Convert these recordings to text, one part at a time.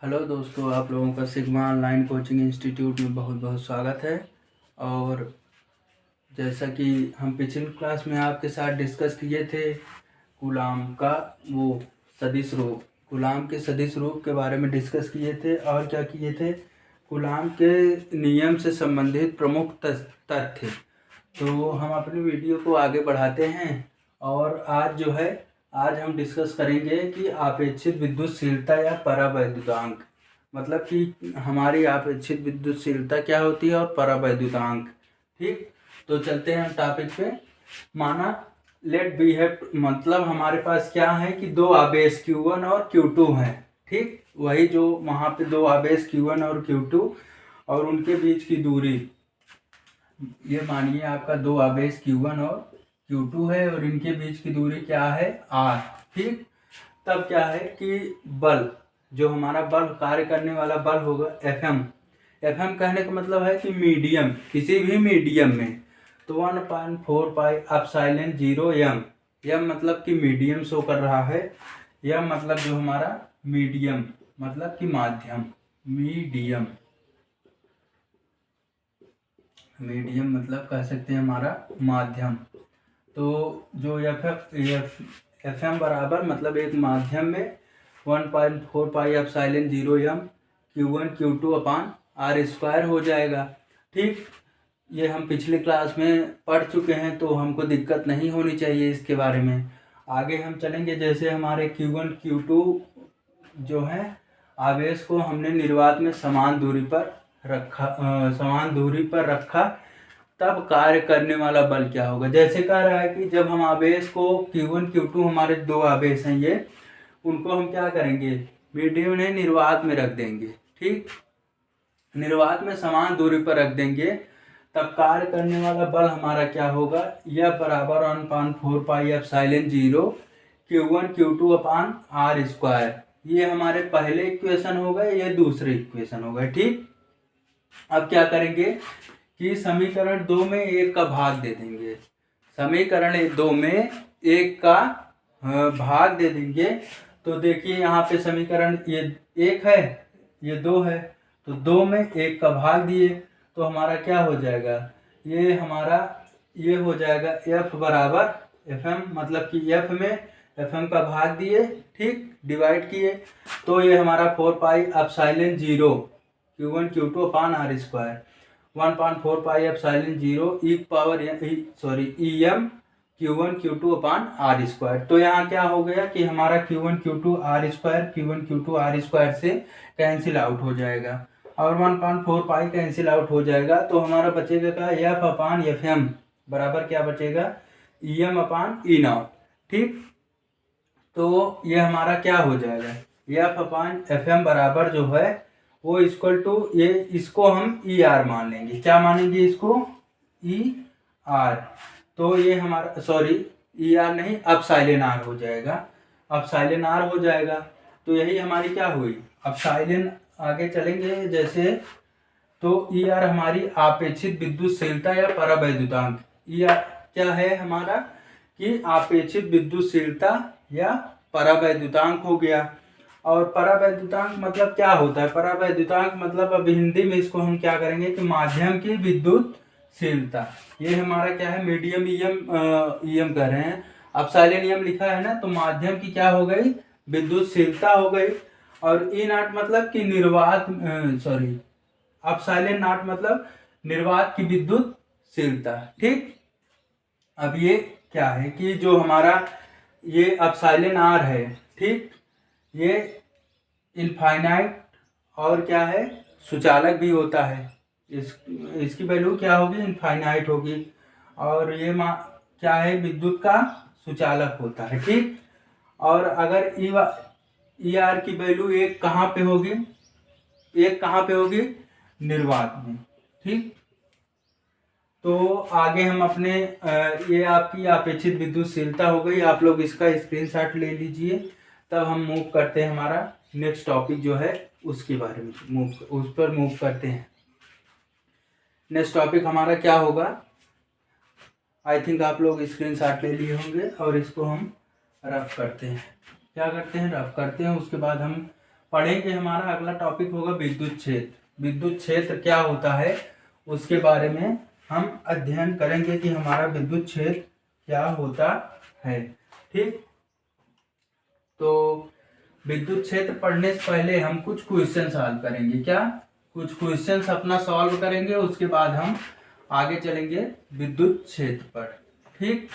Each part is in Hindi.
हेलो दोस्तों, आप लोगों का सिग्मा ऑनलाइन कोचिंग इंस्टीट्यूट में बहुत बहुत स्वागत है। और जैसा कि हम पिछली क्लास में आपके साथ डिस्कस किए थे कूलाम का वो सदिश रूप, कूलाम के सदिश रूप के बारे में डिस्कस किए थे। और क्या किए थे, कूलाम के नियम से संबंधित प्रमुख तथ्य। तो हम अपनी वीडियो को आगे बढ़ाते हैं और आज हम डिस्कस करेंगे कि आपेक्षित विद्युतशीलता या परावैद्युतांक, मतलब कि हमारी आपेक्षित विद्युतशीलता क्या होती है और परावैद्युतांक। ठीक, तो चलते हैं हम टॉपिक पे। माना लेट बी हैव, मतलब हमारे पास क्या है कि दो आवेश Q1 और Q2 हैं। ठीक, वही जो वहाँ पे दो आवेश Q1 और Q2 और उनके बीच की दूरी, ये मानिए आपका दो आवेश Q1 और Q2 है और इनके बीच की दूरी क्या है, R। ठीक, तब क्या है कि बल, जो हमारा बल कार्य करने वाला बल होगा Fm। Fm कहने का मतलब है कि मीडियम, किसी भी मीडियम में, तो 1/4 पाई एप्सिलॉन 0 m। m मतलब कि मीडियम शो कर रहा है, m मतलब जो हमारा मीडियम, मतलब कि माध्यम, मीडियम, मीडियम मतलब कह सकते हैं हमारा माध्यम। तो जो एफ एम बराबर मतलब एक माध्यम में 1/4 pi epsilon 0 m Q1 Q2 अपान R स्क्वायर हो जाएगा। ठीक, ये हम पिछली क्लास में पढ़ चुके हैं तो हमको दिक्कत नहीं होनी चाहिए इसके बारे में। आगे हम चलेंगे, जैसे हमारे Q1 Q2 जो है आवेश को हमने निर्वात में समान दूरी पर रखा, तब कार्य करने वाला बल क्या होगा। जैसे कह रहा है कि जब हम आवेश को Q1 Q2, हमारे दो आवेश हैं ये, उनको हम क्या करेंगे, मीडियम ने निर्वात में रख देंगे। ठीक, निर्वात में समान दूरी पर रख देंगे, तब कार्य करने वाला बल हमारा क्या होगा, यह बराबर 1/4 पाई एप्सिलॉन 0 Q1 Q2 अपान R स्क्वायर। ये हमारे पहले इक्वेशन हो गए, ये दूसरे इक्वेशन हो गए। ठीक, अब क्या करेंगे कि समीकरण 2 में 1 का भाग दे देंगे, समीकरण 2 में 1 का भाग दे देंगे। तो देखिए यहाँ पे समीकरण ये 1 है, ये 2 है, तो 2 में 1 का भाग दिए तो हमारा क्या हो जाएगा, ये हो जाएगा F बराबर Fm, मतलब कि F में Fm का भाग दिए, ठीक, डिवाइड किए, तो ये हमारा 4 पाई एप्सिलॉन 0 Q1 Q2 अपान R square, 1/4 pi epsilon 0 EM Q1 Q2 अपान R स्क्वायर। तो यहाँ क्या हो गया कि हमारा Q1 Q2 R square, Q1 Q2 R square से कैंसिल आउट हो जाएगा और 1/4 पाई कैंसिल आउट हो जाएगा, तो हमारा बचेगा क्या, F अपान Fm बराबर क्या बचेगा, EM अपान E0। ठीक, तो ये हमारा क्या हो जाएगा, F अपान Fm बराबर जो है वो इक्वल टू, ये इसको हम ER मान लेंगे। क्या मानेंगे इसको, ER। तो ये हमारा, सॉरी ER नहीं, एप्सिलॉन R हो जाएगा, एप्सिलॉन R हो जाएगा। तो यही हमारी क्या हुई, एप्सिलॉन। आगे चलेंगे जैसे, तो ER हमारी आपेक्षित विद्युतशीलता या परावैद्युतांक। ER क्या है हमारा कि आपेक्षित विद्युतशीलता या परावैद्युतांक हो गया। और परावैद्युतांक मतलब क्या होता है, परावैद्युतांक मतलब अब हिंदी में इसको हम क्या करेंगे कि माध्यम की विद्युतशीलता। ये हमारा क्या है, मीडियम EM कह रहे हैं, एप्सिलॉन EM लिखा है ना, तो माध्यम की क्या हो गई, विद्युतशीलता हो गई। और E0 मतलब कि निर्वात, सॉरी एप्सिलॉन नॉट मतलब निर्वात की विद्युतशीलता। ठीक, अब ये क्या है कि जो हमारा ये एप्सिलॉन R है, ठीक, ये इनफाइनाइट और क्या है, सुचालक भी होता है। इसकी वैल्यू क्या होगी, इनफाइनाइट होगी। और ये क्या है, विद्युत का सुचालक होता है। ठीक, और अगर ER की वैल्यू एक कहाँ पे होगी, एक कहाँ पे होगी, निर्वात में। ठीक, तो आगे हम अपने ये आपकी अपेक्षित विद्युतशीलता हो गई, आप लोग इसका स्क्रीनशॉट ले लीजिए। तब हम मूव करते हैं, हमारा नेक्स्ट टॉपिक जो है उसके बारे में उस पर मूव करते हैं। नेक्स्ट टॉपिक हमारा क्या होगा, आई थिंक आप लोग स्क्रीनशॉट ले लिए होंगे और इसको हम रफ करते हैं। क्या करते हैं, रफ करते हैं, उसके बाद हम पढ़ेंगे। हमारा अगला टॉपिक होगा विद्युत क्षेत्र। विद्युत क्षेत्र क्या होता है उसके बारे में हम अध्ययन करेंगे कि हमारा विद्युत क्षेत्र क्या होता है। ठीक, तो विद्युत क्षेत्र पढ़ने से पहले हम कुछ क्वेश्चन सॉल्व करेंगे। क्या, कुछ क्वेश्चंस अपना सॉल्व करेंगे, उसके बाद हम आगे चलेंगे विद्युत क्षेत्र पर। ठीक,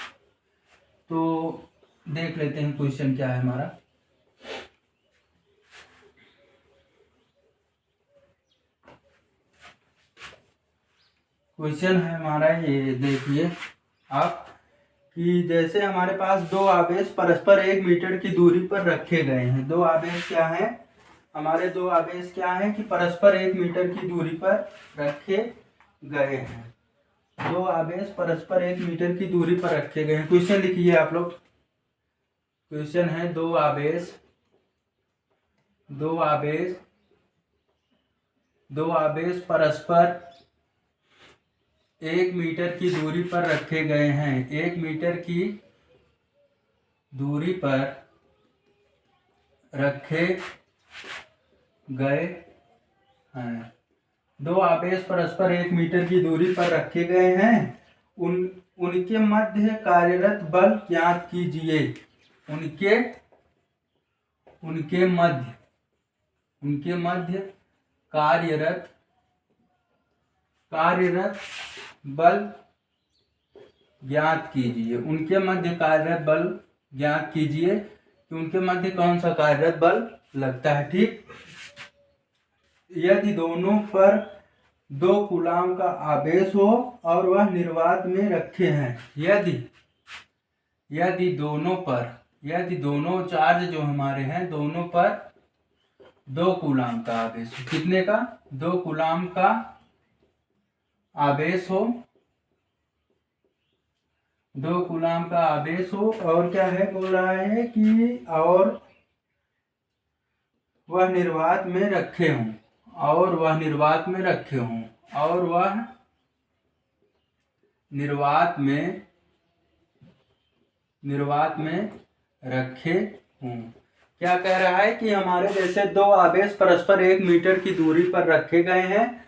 तो देख लेते हैं क्वेश्चन क्या है हमारा। क्वेश्चन है हमारा, ये देखिए आप, कि जैसे हमारे पास दो आवेश परस्पर 1 मीटर की दूरी पर रखे गए हैं। दो आवेश क्या हैं हमारे, दो आवेश क्या हैं कि परस्पर 1 मीटर की दूरी पर रखे गए हैं। दो आवेश परस्पर 1 मीटर की दूरी पर रखे गए हैं। क्वेश्चन लिखिए आप लोग। क्वेश्चन है दो आवेश परस्पर 1 मीटर की दूरी पर रखे गए हैं। 1 मीटर की दूरी पर रखे गए हैं। दो आवेश परस्पर 1 मीटर की दूरी पर रखे गए हैं। उनके मध्य कार्यरत बल ज्ञात कीजिए। उनके मध्य कार्यरत बल ज्ञात कीजिए। उनके मध्य कार्यरत बल ज्ञात कीजिए कि उनके मध्य कौन सा कार्यरत बल लगता है। ठीक, यदि दोनों पर 2 कूलाम का आवेश हो और वह निर्वात में रखे हैं। यदि दोनों चार्ज जो हमारे हैं दोनों पर 2 कूलाम का आवेश हो। कितने का? 2 कूलाम का आवेश हो। 2 कूलाम का आवेश हो और क्या है, बोल रहा है कि और वह निर्वात में रखे हों। और वह निर्वात में रखे हों। क्या कह रहा है कि हमारे जैसे 2 आवेश परस्पर 1 मीटर की दूरी पर रखे गए हैं,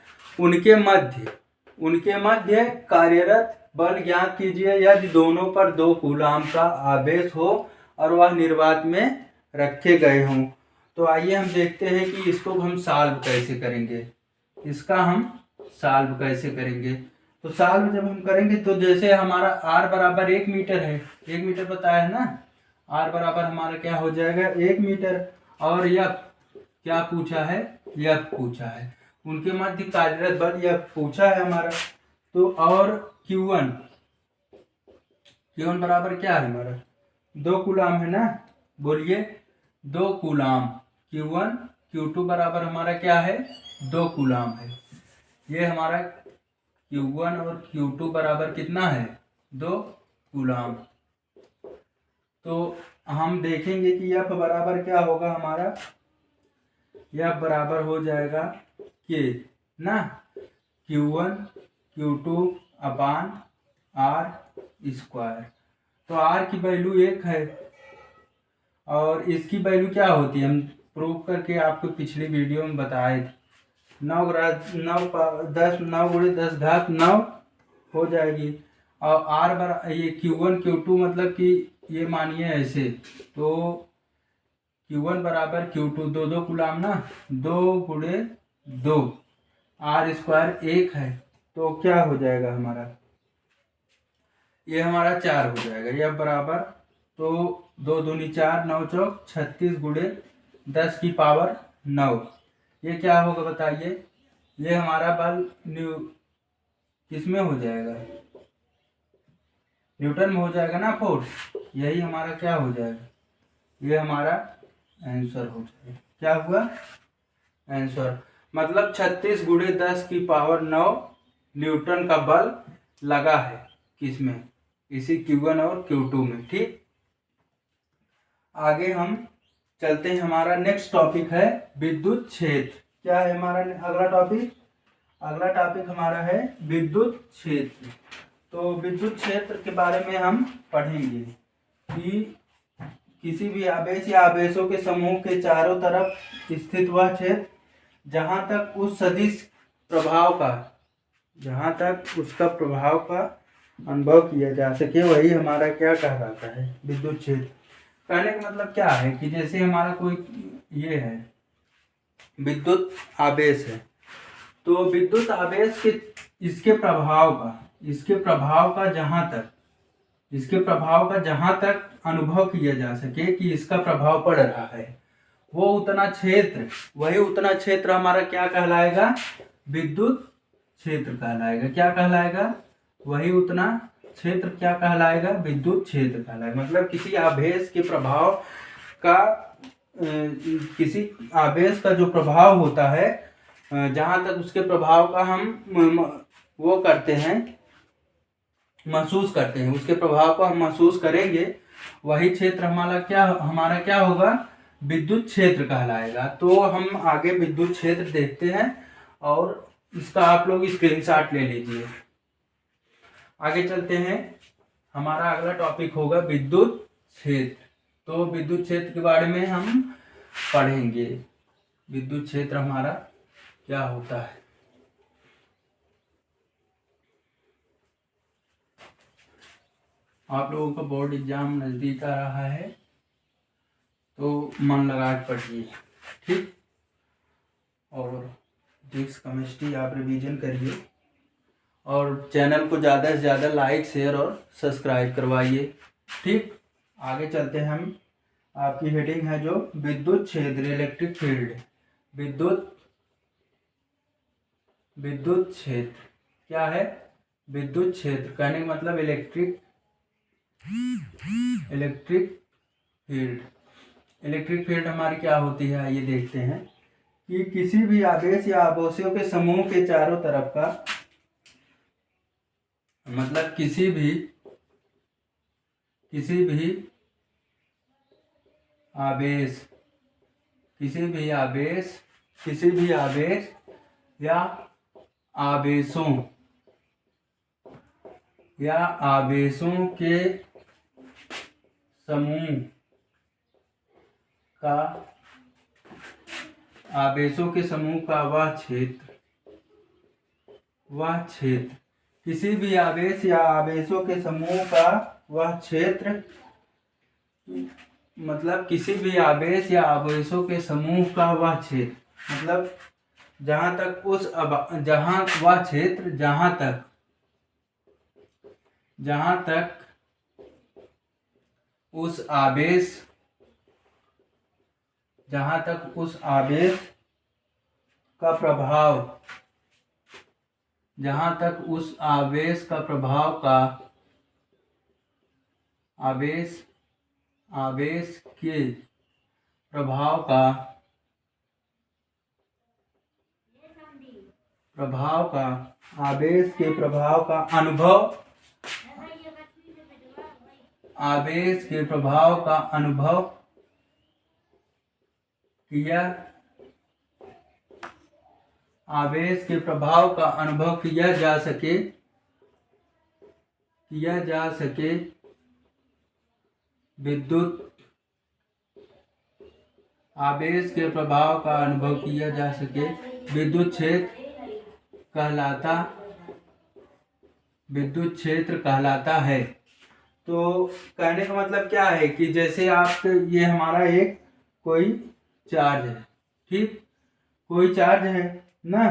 उनके मध्य कार्यरत बल ज्ञात कीजिए यदि दोनों पर 2 कूलाम का आवेश हो और वह निर्वात में रखे गए हों। तो आइए हम देखते हैं कि इसको हम सॉल्व कैसे करेंगे। तो सॉल्व जब हम करेंगे तो जैसे हमारा r बराबर 1 मीटर है, 1 मीटर बताया है ना, r बराबर हमारा क्या हो जाएगा 1 मीटर। और F क्या पूछा है, F पूछा है। उनके मध्य कार्यरत बल F पूछा है हमारा। तो और Q1 बराबर क्या है हमारा 2 कूलाम है ना, बोलिए 2 कूलाम। Q1 Q2 बराबर हमारा क्या है 2 कूलाम है। ये हमारा Q1 और Q2 बराबर कितना है 2 कूलाम। तो हम देखेंगे कि F बराबर क्या होगा हमारा, F बराबर हो जाएगा K ना, Q1 Q2 अपान R स्क्वायर। तो R की वैल्यू 1 है और इसकी वैल्यू क्या होती है, हम प्रूव करके आपको पिछली वीडियो में बताए थे। 9 गुणे 10 घात 9 हो जाएगी। और R बराबर ये Q1 Q2 मतलब कि ये मानिए ऐसे, तो Q1 बराबर Q2 2 कूलाम ना, 2 गुणे 2 R स्क्वायर 1 है। तो क्या हो जाएगा हमारा, ये हमारा 4 हो जाएगा। यह बराबर तो 2 दूनी 4 9 चौक 36 गुणे 10 की पावर 9। ये क्या होगा बताइए, ये हमारा बल किसमें हो जाएगा, न्यूटन में हो जाएगा ना फोर्स। यही हमारा क्या हो जाएगा, ये हमारा आंसर हो जाएगा। क्या हुआ आंसर, मतलब 36 गुणे 10 की पावर 9 न्यूटन का बल लगा है किसमें, इसी Q1 और Q2 में। ठीक, आगे हम चलते हैं। हमारा नेक्स्ट टॉपिक है विद्युत क्षेत्र। क्या है हमारा अगला टॉपिक, अगला टॉपिक हमारा है विद्युत क्षेत्र। तो विद्युत क्षेत्र के बारे में हम पढ़ेंगे कि किसी भी आवेश या आवेशों के समूह के चारों तरफ स्थित वह क्षेत्र जहां तक उस सदिश प्रभाव का जहां तक उसका प्रभाव का अनुभव किया जा सके वही हमारा क्या कहलाता है, विद्युत क्षेत्र। कहने का मतलब क्या है कि जैसे हमारा कोई ये है विद्युत आवेश है, तो विद्युत आवेश के इसके प्रभाव का जहां तक अनुभव किया जा सके कि इसका प्रभाव पड़ रहा है, वही उतना क्षेत्र हमारा क्या कहलाएगा, विद्युत क्षेत्र कहलाएगा। क्या कहलाएगा, वही उतना क्षेत्र क्या कहलाएगा, विद्युत क्षेत्र कहलाएगा। मतलब किसी आवेश के प्रभाव का किसी आवेश का जो प्रभाव होता है, जहां तक उसके प्रभाव का हम वो करते हैं, महसूस करते हैं, उसके प्रभाव को हम महसूस करेंगे, वही क्षेत्र हमारा क्या होगा, विद्युत क्षेत्र कहलाएगा। तो हम आगे विद्युत क्षेत्र देखते हैं और इसका आप लोग स्क्रीनशॉट ले लीजिए। आगे चलते हैं, हमारा अगला टॉपिक होगा विद्युत क्षेत्र। तो विद्युत क्षेत्र के बारे में हम पढ़ेंगे, विद्युत क्षेत्र हमारा क्या होता है। आप लोगों का बोर्ड एग्जाम नज़दीक आ रहा है, तो मन लगा के पढ़िए, ठीक। और फिजिक्स केमिस्ट्री आप रिवीजन करिए और चैनल को ज़्यादा से ज़्यादा लाइक, शेयर और सब्सक्राइब करवाइए, ठीक। आगे चलते हैं हम, आपकी हेडिंग है जो विद्युत क्षेत्र, इलेक्ट्रिक फील्ड। विद्युत क्षेत्र क्या है, विद्युत क्षेत्र कहने का मतलब इलेक्ट्रिक फील्ड। इलेक्ट्रिक फील्ड हमारी क्या होती है, आइए देखते हैं कि किसी भी आवेश या आवेशों के समूह के चारों तरफ का, मतलब किसी भी आवेश या आवेशों के समूह का वह क्षेत्र किसी भी आवेश या आवेशों के समूह का वह क्षेत्र, मतलब किसी भी आवेश या आवेशों के समूह का वह क्षेत्र, मतलब जहां तक उस आवेश का अनुभव किया जा सके विद्युत क्षेत्र कहलाता है। तो कहने का मतलब क्या है कि जैसे आप, ये हमारा एक कोई चार्ज है, ठीक, कोई चार्ज है ना,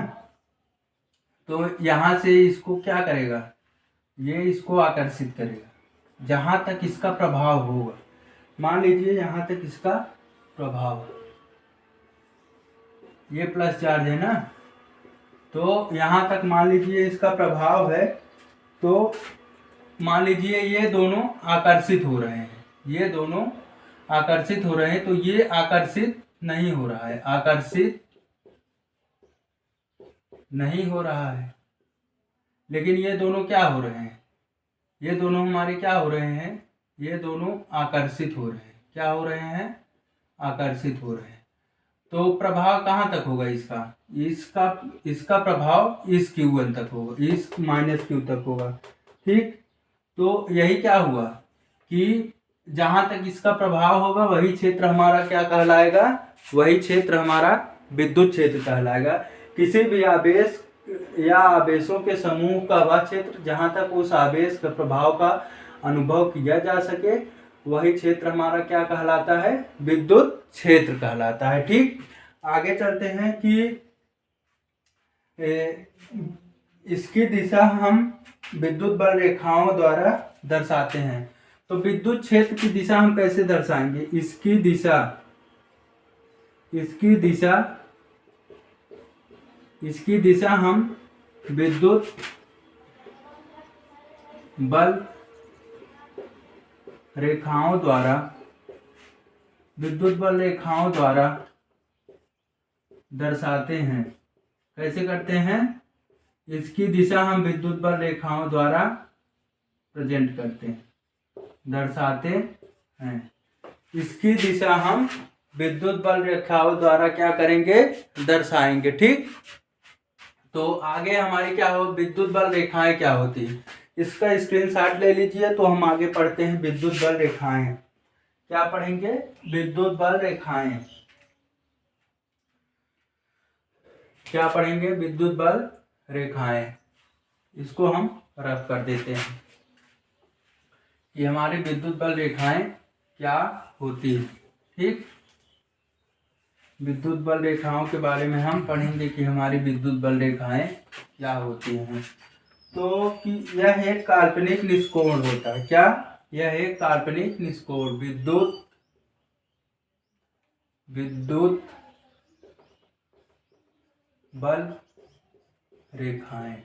तो यहाँ से इसको क्या करेगा, ये इसको आकर्षित करेगा जहां तक इसका प्रभाव होगा। मान लीजिए यहाँ तक इसका प्रभाव, ये प्लस चार्ज है ना, तो यहाँ तक मान लीजिए इसका प्रभाव है, तो मान लीजिए ये दोनों आकर्षित हो रहे हैं, तो ये आकर्षित नहीं हो रहा है, लेकिन ये दोनों क्या हो रहे हैं, ये दोनों हमारे क्या हो रहे हैं, ये दोनों आकर्षित हो रहे हैं। क्या हो रहे हैं, आकर्षित हो रहे हैं। तो प्रभाव कहाँ तक होगा इसका प्रभाव इस Q1 तक होगा, इस -Q तक होगा, ठीक। तो यही क्या हुआ कि जहां तक इसका प्रभाव होगा वही क्षेत्र हमारा क्या कहलाएगा, वही क्षेत्र हमारा विद्युत क्षेत्र कहलाएगा। किसी भी आवेश या आवेशों के समूह का वह क्षेत्र जहां तक उस आवेश के प्रभाव का अनुभव किया जा सके वही क्षेत्र हमारा क्या कहलाता है, विद्युत क्षेत्र कहलाता है। ठीक, आगे चलते हैं कि इसकी दिशा हम विद्युत बल रेखाओं द्वारा दर्शाते हैं। तो विद्युत क्षेत्र की दिशा हम कैसे दर्शाएंगे, इसकी दिशा हम विद्युत बल रेखाओं द्वारा दर्शाते हैं। कैसे करते हैं, इसकी दिशा हम विद्युत बल रेखाओं द्वारा प्रेजेंट करते हैं, दर्शाते हैं। इसकी दिशा हम विद्युत बल रेखाओं द्वारा क्या करेंगे, दर्शाएंगे। ठीक, तो आगे हमारी क्या हो, विद्युत बल रेखाएं क्या होती है, इसका स्क्रीनशॉट ले लीजिए। तो हम आगे पढ़ते हैं विद्युत बल रेखाएं। क्या पढ़ेंगे, विद्युत बल रेखाएं। क्या पढ़ेंगे, विद्युत बल रेखाएं। इसको हम रफ कर देते हैं कि हमारी विद्युत बल रेखाएं क्या होती है। ठीक, विद्युत बल रेखाओं के बारे में हम पढ़ेंगे कि हमारी विद्युत बल रेखाएं क्या होती हैं। तो कि यह एक काल्पनिक निष्कोण होता है। क्या, यह एक काल्पनिक निष्कोण विद्युत बल रेखाएं।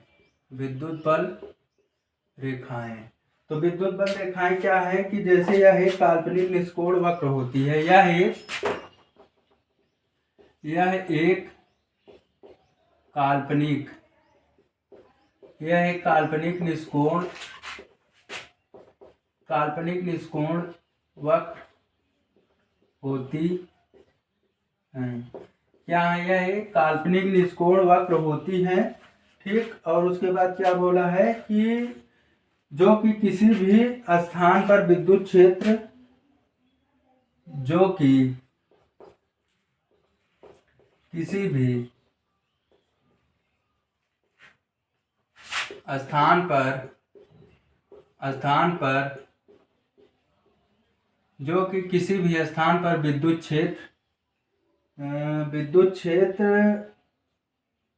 तो विद्युत बल रेखाएं क्या है कि जैसे यह एक काल्पनिक निष्कोण वक्र होती है, यह एक काल्पनिक निष्कोण वक्र होती है। क्या है, यह एक काल्पनिक निष्कोण वक्र होती है। ठीक, और उसके बाद क्या बोला है कि जो कि किसी भी स्थान पर विद्युत क्षेत्र किसी भी स्थान पर विद्युत क्षेत्र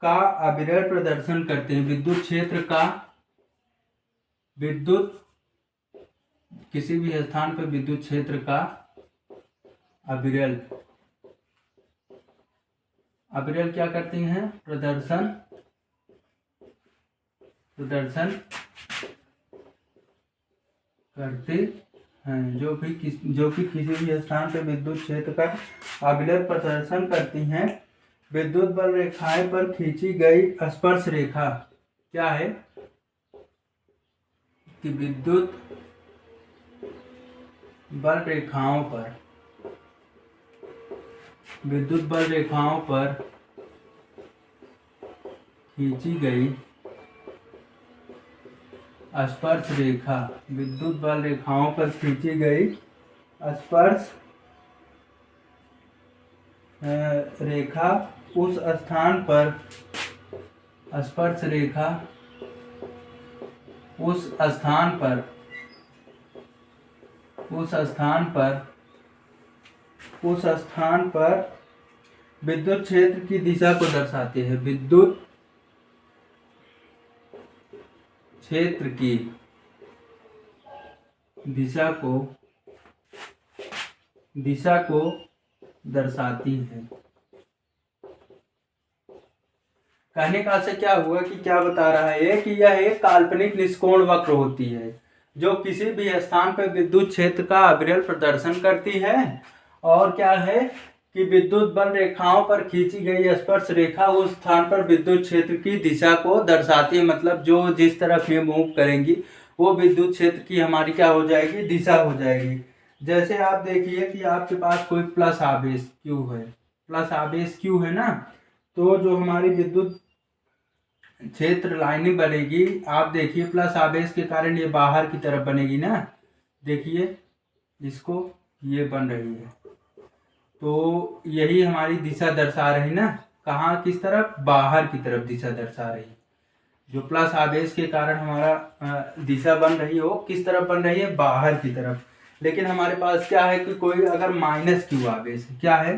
का अविरल प्रदर्शन करते हैं। किसी भी स्थान पर विद्युत क्षेत्र का अविरल क्या करते हैं, प्रदर्शन करते हैं। जो कि किसी भी स्थान पर विद्युत क्षेत्र का अविरल प्रदर्शन करती हैं। विद्युत बल रेखाएं पर खींची गई स्पर्श रेखा क्या है कि विद्युत बल रेखाओं पर खींची गई स्पर्श रेखा, विद्युत बल रेखाओं पर खींची गई स्पर्श रेखा उस स्थान पर विद्युत क्षेत्र की दिशा को दर्शाते हैं। विद्युत क्षेत्र की दिशा को दर्शाती है। कहने का से क्या हुआ कि क्या बता रहा है कि यह एक काल्पनिक निष्कोण वक्र होती है जो किसी भी स्थान पर विद्युत क्षेत्र का अविरल प्रदर्शन करती है। और क्या है कि विद्युत बल रेखाओं पर खींची गई स्पर्श रेखा उस स्थान पर विद्युत क्षेत्र की दिशा को दर्शाती है। मतलब जो जिस तरफ ये मूव करेंगी वो विद्युत क्षेत्र की हमारी क्या हो जाएगी, दिशा हो जाएगी। जैसे आप देखिए कि आपके पास कोई प्लस आवेश क्यू है ना, तो जो हमारी विद्युत क्षेत्र लाइनिंग बनेगी, आप देखिए प्लस आवेश के कारण ये बाहर की तरफ बनेगी ना। देखिए इसको ये बन रही है। तो यही हमारी दिशा दर्शा रही ना, कहाँ किस तरफ, बाहर की तरफ दिशा दर्शा रही। जो प्लस आवेश के कारण हमारा दिशा बन रही हो किस तरफ बन रही है, बाहर की तरफ। लेकिन हमारे पास क्या है कि कोई अगर माइनस क्यू आवेश है, क्या है,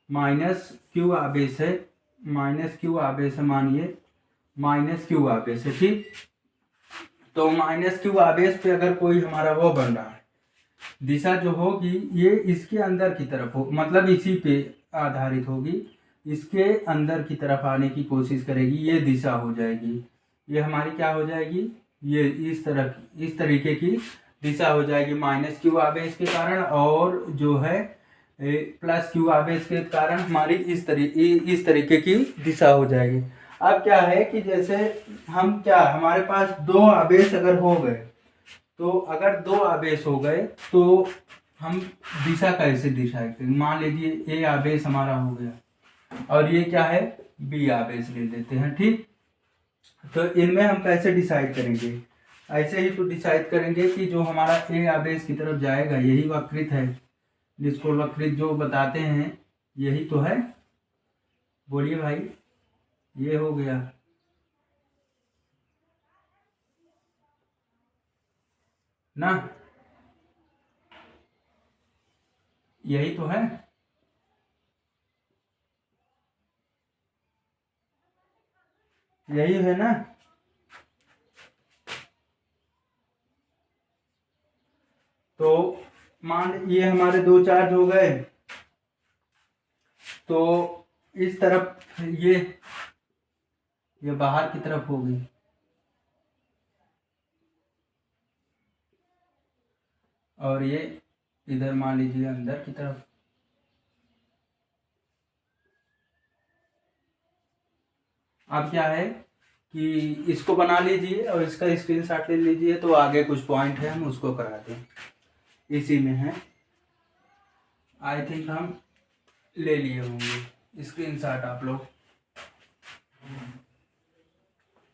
माइनस क्यू आवेश है, माइनस क्यू आवेश है, मानिए माइनस क्यू आवेश है, ठीक। तो माइनस क्यू आवेश पे अगर कोई हमारा वो बन रहा है, दिशा जो होगी ये इसके अंदर की तरफ हो, मतलब इसी पे आधारित होगी, इसके अंदर की तरफ आने की कोशिश करेगी, ये दिशा हो जाएगी। ये हमारी क्या हो जाएगी, ये इस तरीके की दिशा हो जाएगी माइनस क्यू आवेश के कारण, और जो है प्लस क्यू आवेश के कारण हमारी इस तरीके की दिशा हो जाएगी। अब क्या है कि जैसे हम क्या, हमारे पास दो आवेश अगर हो गए, तो अगर दो आवेश हो गए तो हम दिशा कैसे डिसाइड करेंगे। मान लीजिए ए आवेश हमारा हो गया और ये क्या है, बी आवेश ले लेते हैं, ठीक। तो इनमें हम कैसे डिसाइड करेंगे, ऐसे ही तो डिसाइड करेंगे कि जो हमारा ए आवेश की तरफ जाएगा यही वक्रित है, जिसको वक्रित जो बताते हैं यही तो है। बोलिए भाई, ये हो गया ना, यही तो है। यही है ना। तो मान ये हमारे दो चार्ज हो गए, तो इस तरफ ये बाहर की तरफ होगी, और ये इधर मान लीजिए अंदर की तरफ। अब क्या है कि इसको बना लीजिए और इसका स्क्रीनशॉट ले लीजिए, तो आगे कुछ पॉइंट है हम उसको कराते हैं, इसी में है। आई थिंक हम ले लिए होंगे स्क्रीनशॉट आप लोग।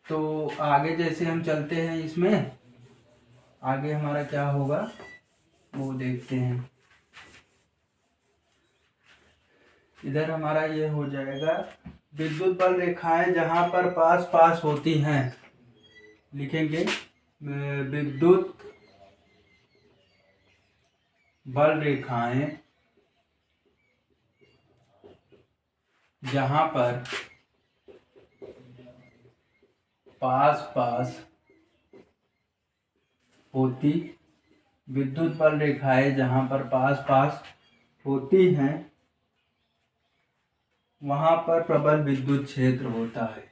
तो आगे जैसे हम चलते हैं, इसमें आगे हमारा क्या होगा वो देखते हैं। इधर हमारा ये हो जाएगा, विद्युत बल रेखाएं जहां पर पास पास होती हैं, लिखेंगे विद्युत बल रेखाएं जहां पर पास पास होती, विद्युत बल रेखाएं जहां पर पास पास होती हैं वहां पर प्रबल विद्युत क्षेत्र होता है।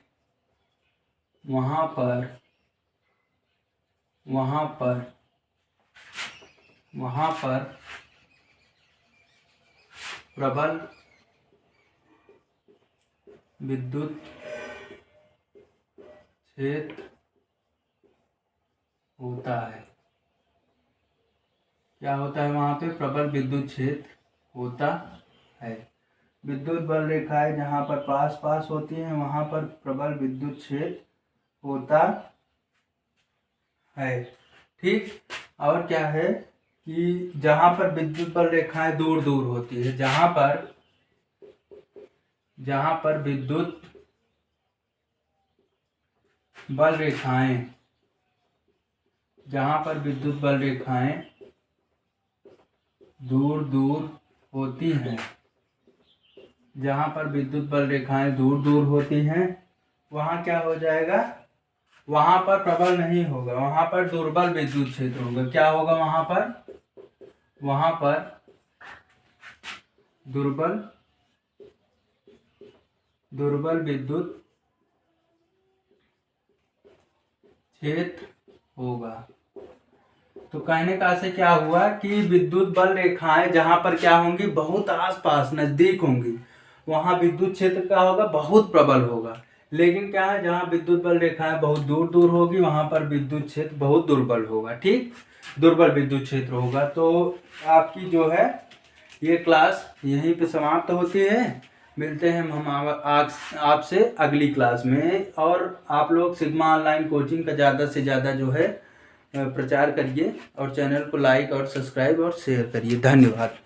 वहां पर प्रबल विद्युत क्षेत्र होता है। क्या होता है वहां पे, प्रबल विद्युत क्षेत्र होता है। विद्युत बल रेखाएं जहां पर पास पास होती हैं वहां पर प्रबल विद्युत क्षेत्र होता है, ठीक। और क्या है कि जहां पर विद्युत बल रेखाएं दूर दूर होती है, जहां पर विद्युत बल रेखाएं दूर दूर होती हैं, जहां पर विद्युत बल रेखाएं दूर दूर होती हैं वहां क्या हो जाएगा, वहां पर प्रबल नहीं होगा, वहां पर दुर्बल विद्युत क्षेत्र होगा। क्या होगा वहां पर दुर्बल विद्युत क्षेत्र होगा। तो कहने का से क्या हुआ कि विद्युत बल रेखाएं जहां पर क्या होंगी, बहुत आसपास नजदीक होंगी, वहां विद्युत क्षेत्र क्या होगा, बहुत प्रबल होगा। लेकिन क्या है, जहां विद्युत बल रेखाएं बहुत दूर दूर होगी वहां पर विद्युत क्षेत्र बहुत दुर्बल होगा, ठीक, दुर्बल विद्युत क्षेत्र होगा। तो आपकी जो है ये क्लास यहीं पे समाप्त होती है। मिलते हैं हम आपसे अगली क्लास में। और आप लोग सिग्मा ऑनलाइन कोचिंग का ज़्यादा से ज़्यादा जो है प्रचार करिए और चैनल को लाइक और सब्सक्राइब और शेयर करिए। धन्यवाद।